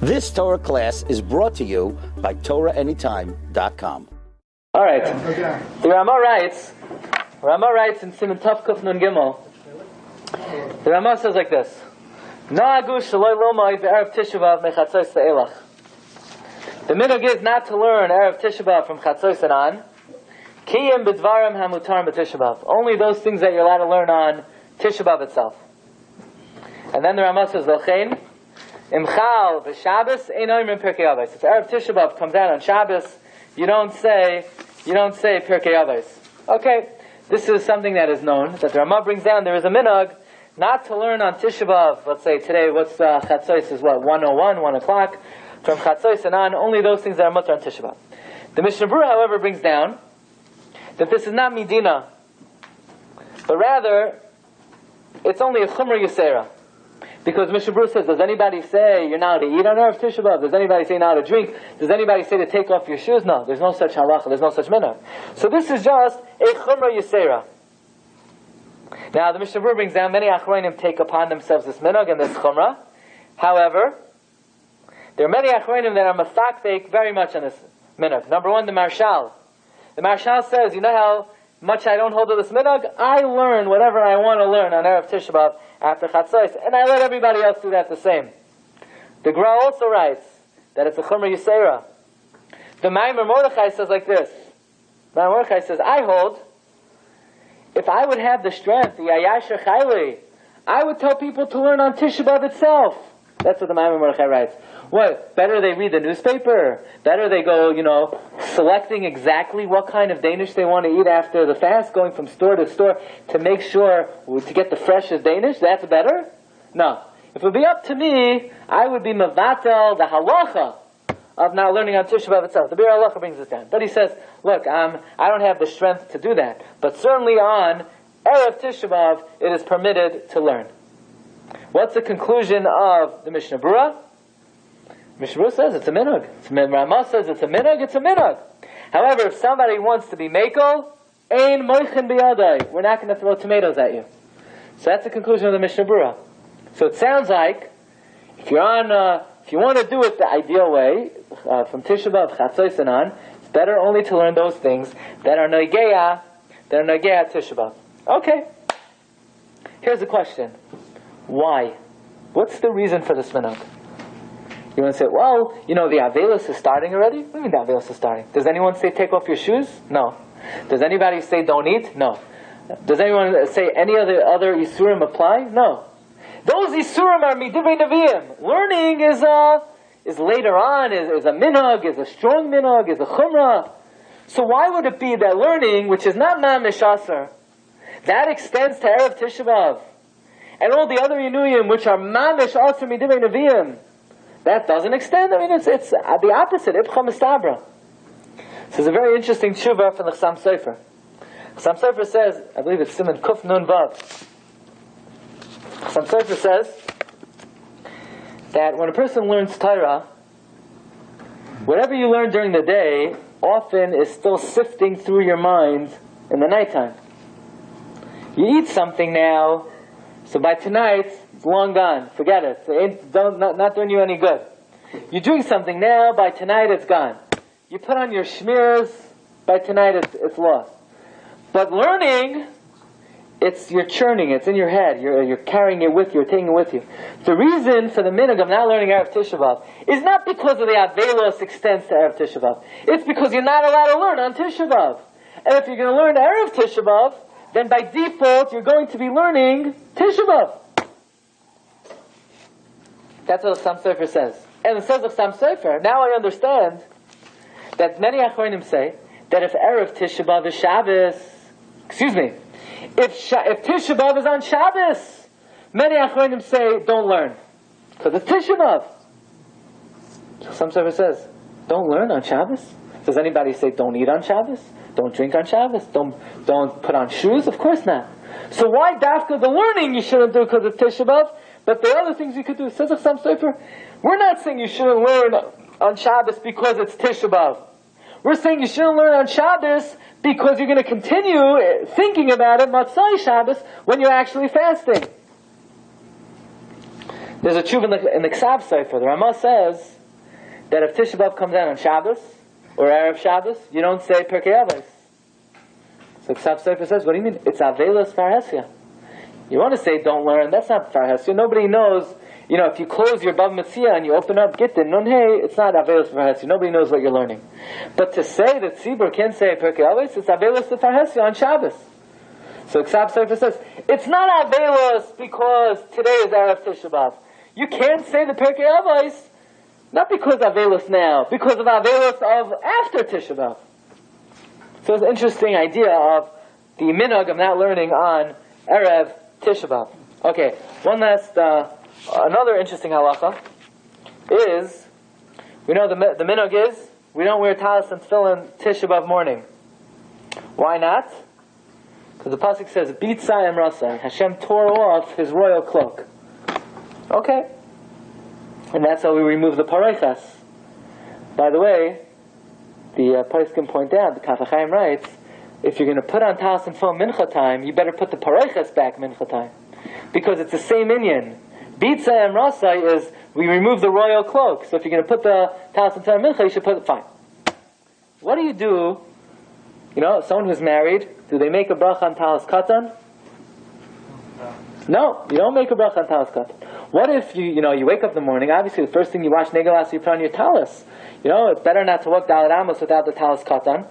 This Torah class is brought to you by TorahAnytime.com. All right. The Rama writes in Siman Tov Kuf Nun Gimel. The Rama says like this: Na'agu shaloi lomai be'erev Tisha B'av mechatzos le'elach. The minhag is not to learn erev Tisha B'av from chatzos and on. Kiyim b'dvarim hamutar b'Tisha B'av. Only those things that you're allowed to learn on Tisha B'av itself. And then the Rama says L'chein Imchal b'Shabbos ein oimrim Pirkei Avos. If erev Tisha B'av comes out on Shabbos, you don't say Pirkei Avos. Okay, this is something that is known, that the Rama brings down. There is a minhag not to learn on Tisha B'av. Let's say today, what's Chatzos is what, 1:01, 1 o'clock. From Chatzos and on, only those things that are mutter on Tisha B'av. The Mishnah Berurah, however, brings down that this is not Midina, but rather, it's only a Chumra Yisera. Because Mishnah Berurah says, does anybody say you're not to eat on Erev Tisha B'av? Does anybody say not to drink? Does anybody say to take off your shoes? No, there's no such halacha, there's no such minhag. So this is just a Chumra Yisera. Now the Mishnah Berurah brings down, many Achronim take upon themselves this minhag and this Chumra. However, there are many Achronim that are mafakfek very much on this minhag. Number one, the Marshal. The Marshal says, you know how much I don't hold to this minhag? I learn whatever I want to learn on Erev Tisha B'av after Chatzos, and I let everybody else do that the same. The Gra also writes that it's a Chumra Yisera. The Maimer Mordechai says like this. Maimer Mordechai says, I hold, if I would have the strength, the Ayasha Chayli, I would tell people to learn on Tisha B'av itself. That's what the Maimer Mordechai writes. What? Better they read the newspaper? Better they go, selecting exactly what kind of Danish they want to eat after the fast, going from store to store to make sure to get the freshest Danish? That's better? No. If it would be up to me, I would be mevatel, the halacha of not learning on Tisha B'av itself. The Bir Halacha brings this down. But he says, look, I don't have the strength to do that. But certainly on Erev Tisha B'av, it is permitted to learn. What's the conclusion of the Mishnah Berurah? Mishnah Berurah says it's a minhag. Rama says it's a minhag, it's a minhag. However, if somebody wants to be mekel, ein moichin biyadai, we're not going to throw tomatoes at you. So that's the conclusion of the Mishnah Berurah. So it sounds like, if you want to do it the ideal way, from Tisha B'av, Chatzos and on, it's better only to learn those things that are noigeya Tisha B'av. Okay. Here's the question. Why? What's the reason for this minhag? You want to say, well, the Avelis is starting already? What do you mean the Avelis is starting? Does anyone say take off your shoes? No. Does anybody say don't eat? No. Does anyone say any of the other Isurim apply? No. Those Isurim are Midivrei Nevi'im. Learning is later on, is a minhag, is a strong minhag, is a chumrah. So why would it be that learning, which is not mamish aser, that extends to Erev Tisha B'av, and all the other Yinuyim, which are mamish aser Midivrei Nevi'im, that doesn't extend? I mean, it's the opposite. Ibcha mistabra. This is a very interesting tshuva from the Chassam Sofer. Chassam Sofer says, I believe it's Siman Kuf Nun Vav. Chassam Sofer says that when a person learns Torah, whatever you learn during the day often is still sifting through your mind in the nighttime. You eat something now, so by tonight, it's long gone. Forget it. It ain't not doing you any good. You're doing something now, by tonight it's gone. You put on your shmirs, by tonight it's lost. But learning, you're churning, it's in your head, you're carrying it with you, you're taking it with you. The reason for the minhag of not learning Erev Tisha B'av is not because of the Avelos extends to Erev Tisha B'av. It's because you're not allowed to learn on Tisha B'av. And if you're going to learn Erev Tisha B'av, then by default you're going to be learning Tisha B'av. That's what the Chassam Sofer says. And it says the Chassam Sofer, now I understand that many Achronim say that if Erev Tisha B'av is Shabbos, if Tisha B'av is on Shabbos, many Achronim say don't learn. Because it's Tisha B'av. Chassam Sofer says, don't learn on Shabbos? Does anybody say don't eat on Shabbos? Don't drink on Shabbos? Don't put on shoes? Of course not. So why dafka the learning you shouldn't do because it's Tisha B'av, but the other things you could do? Says Chassam Sofer, we're not saying you shouldn't learn on Shabbos because it's Tisha B'av. We're saying you shouldn't learn on Shabbos because you're going to continue thinking about it Matzai Shabbos when you're actually fasting. There's a tshuva in the Ksav Sefer. The Ramah says that if Tisha B'Av comes down on Shabbos or Erev Shabbos, you don't say Pirkei Avos. So Ksav Sefer says, what do you mean? It's Avelos Farhesia. You want to say don't learn, that's not Farhesia. Nobody knows, if you close your Bava Metzia and you open up Gittin, Nun Hey, it's not Avelos Farhesia. Nobody knows what you're learning. But to say that Tzibur can say Pirkei Avos, it's Avelos Farhesia on Shabbos. So Ksav Sefer says, it's not Avelos because today is Erev Tisha B'Av. You can't say the Pirkei Avos, not because Avelos now, because of Avelos of after Tisha B'Av. So it's an interesting idea of the minhag of not learning on Erev Tisha B'Av. Okay, one last, another interesting halacha is, we know the minhag is, we don't wear talis and tefillin Tisha B'Av morning. Why not? Because the pasuk says, Bitzai Emrasa, Hashem tore off his royal cloak. Okay. And that's how we remove the pareichas. By the way, the poskim point out, the Kaf HaChaim writes, if you're going to put on talis and tefillin mincha time, you better put the pareichas back mincha time. Because it's the same inyan. Bitzai Emrasa is, we remove the royal cloak. So if you're going to put the talis and tefillin mincha, you should put it, fine. What do you do? Someone who's married, do they make a bracha on talis katan? No, you don't make a bracha on talis katan. What if you wake up in the morning, obviously the first thing you wash negelas, you put on your talis. It's better not to walk Daled Amos without the talis katan.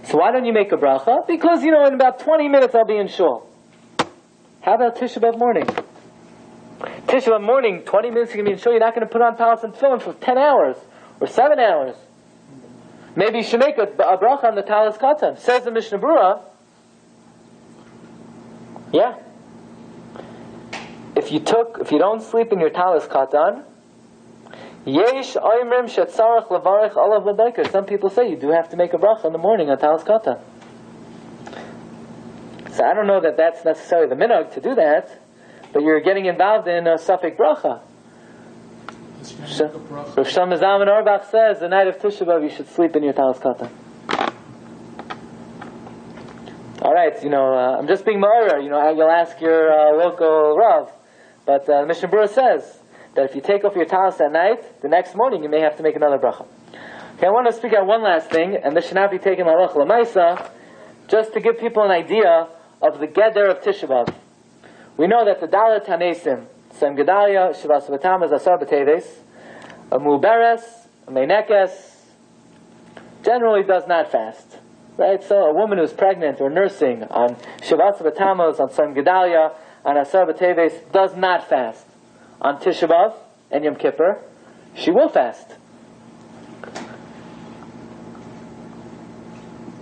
So why don't you make a bracha? Because, in about 20 minutes I'll be in shul. How about Tisha B'Av morning? Tisha B'Av morning, 20 minutes you're going to be in shul, you're not going to put on talis and tefillin for 10 hours or 7 hours. Maybe you should make a bracha on the talis katan. Says the Mishnah Berurah, yeah. If you don't sleep in your talis katan, yesh oimrim shetzarach levarech olav l'beiker. Some people say you do have to make a bracha in the morning on talis katan. So I don't know that that's necessarily the minhag to do that, but you're getting involved in a suffix bracha. Rav Shlomo Zalman Auerbach says the night of Tisha B'Av you should sleep in your talis katan. All right, I'm just being ma'arer. You'll ask your local Rav, but the Mishnah Berurah says that if you take off your talis at night, the next morning you may have to make another bracha. Okay, I want to speak out one last thing, and this should not be taken halacha l'maisa, just to give people an idea of the geder of Tisha B'Av. We know that the Dalet Hanesim, Sem Gedalia, Shivas B'Tamas, Asar B'Teves, a Muberes, a Meinekes, generally does not fast. Right? So a woman who's pregnant or nursing on Shivas B'Tamas, on Sem Gedalia, on Asar B'Teves, does not fast. On Tisha B'Av and Yom Kippur, she will fast.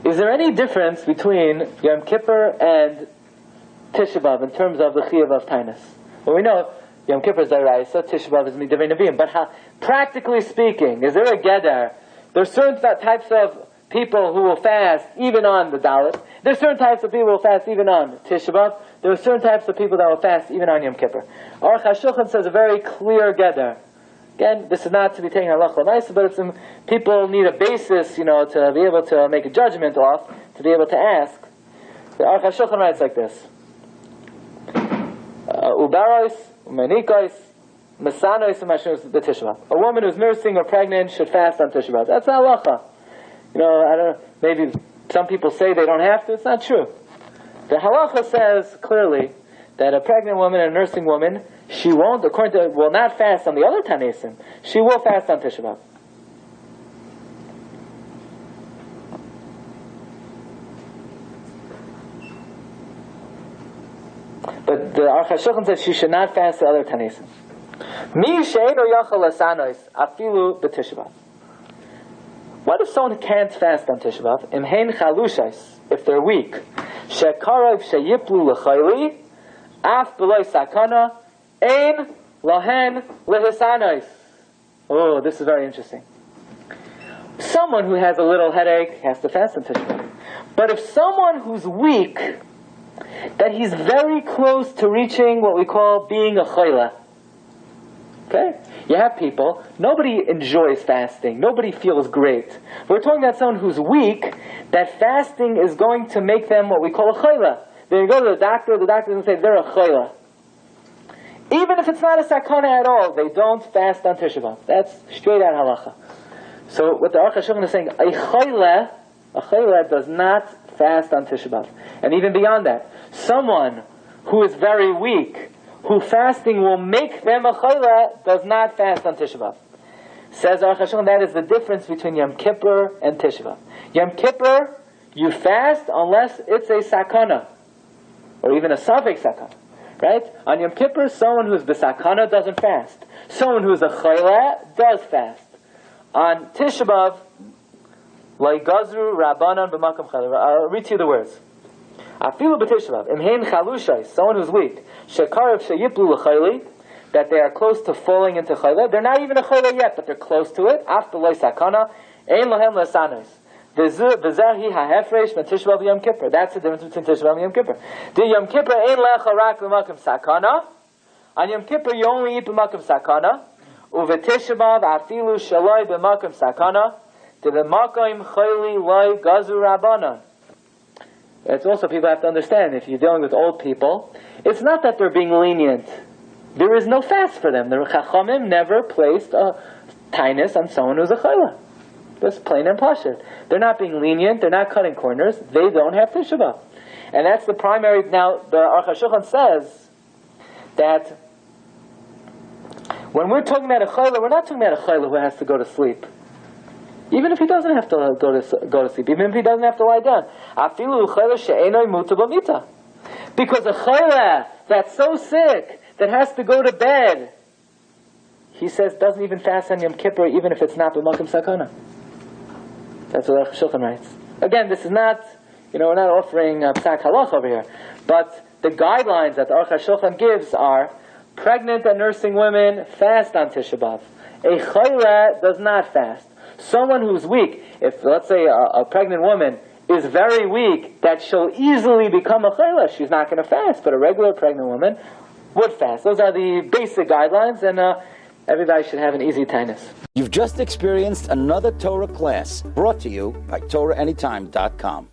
Is there any difference between Yom Kippur and Tisha B'Av in terms of the Chiyuv of Tainus? Well, we know Yom Kippur is Daraisa, Tisha B'Av is Midavei Nevi'im, but practically speaking, is there a Geder? There are certain types of people who will fast even on the Dalit. There are certain types of people who will fast even on Tisha B'Av. There are certain types of people that will fast even on Yom Kippur. Aruch HaShulchan says a very clear Geder. Again, this is not to be taken halacha l'maisa, but people need a basis, to be able to make a judgment off, to be able to ask. The Aruch HaShulchan writes like this: Ubaros, umanikois, masanois, u'mashnos b'Tisha B'Av. A woman who's nursing or pregnant should fast on Tisha B'Av. That's not halacha. I don't know, maybe some people say they don't have to. It's not true. The halacha says clearly that a pregnant woman and a nursing woman, she won't, according to, will not fast on the other Tanesim. She will fast on Tisha B'Av. But the Aruch HaShulchan says she should not fast the other Tanesim. Mi she'eino yachal lasanois afilu b'Tisha B'Av. What if someone can't fast on Tisha B'Av? Imhein chalushais, if they're weak. She'karov she'yiplu l'chayli, af b'loi sakana, ein lohen lehisanois. Oh, this is very interesting. Someone who has a little headache has to fast on Tisha B'Av. But if someone who's weak, that he's very close to reaching what we call being a chayla. Okay? You have people, nobody enjoys fasting, nobody feels great. We're talking about someone who's weak, that fasting is going to make them what we call a chayla. They're going to go to the doctor's going to say they're a chayla. Even if it's not a sakana at all, they don't fast on Tisha B'Av. That's straight out halacha. So what the Aruch HaShulchan is saying, a chayla does not fast on Tisha B'Av. And even beyond that, someone who is very weak, who fasting will make them a chayla, does not fast on Tisha B'Av. Says Aruch HaShulchan, that is the difference between Yom Kippur and Tisha B'Av. Yom Kippur, you fast unless it's a sakana, or even a safek sakana. Right? On Yom Kippur, someone who's b'sakana doesn't fast. Someone who's a chayla does fast. On Tisha B'Av, Laigazru Rabbanan b'makam chayla. I'll read to you the words. Afilu b'Tisha B'Av, imhein chalushai, someone who's weak, shekarav sheyiplu l'chayli, that they are close to falling into chayla. They're not even a chayla yet, but they're close to it. After loy sakana, ein lohem lesanos. V'zahi ha'hefresh ben Tisha B'Av Yom Kippur. That's the difference between Tisha B'Av and Yom Kippur. The Yom Kippur ein lecha rak b'makam sakana. On Yom Kippur you only eat b'makam sakana. U'v'Tisha B'Av afilu shaloi b'makam sakana. To the makam chayli loy gazu rabbanan. It's also, people have to understand, if you're dealing with old people, it's not that they're being lenient. There is no fast for them. The Chachamim never placed a tainus on someone who's a chayla. Just plain and pashut. They're not being lenient. They're not cutting corners. They don't have Tisha B'Av. And that's the primary. Now, the Aruch HaShulchan says that when we're talking about a chayla, we're not talking about a chayla who has to go to sleep. Even if he doesn't have to go to sleep. Even if he doesn't have to lie down. Afilu chayla she'enoi muta b'mita. Because a chayla that's so sick that has to go to bed, he says, doesn't even fast on Yom Kippur, even if it's not b'makam sakana. That's what Aruch HaShulchan writes. Again, this is not, we're not offering psak halach over here, but the guidelines that the Aruch HaShulchan gives are, pregnant and nursing women fast on Tisha B'Av. A chayla does not fast. Someone who's weak, if let's say a pregnant woman is very weak, that she'll easily become a chayla, she's not going to fast, but a regular pregnant woman would fast. Those are the basic guidelines, and everybody should have an easy tainus. You've just experienced another Torah class brought to you by TorahAnytime.com.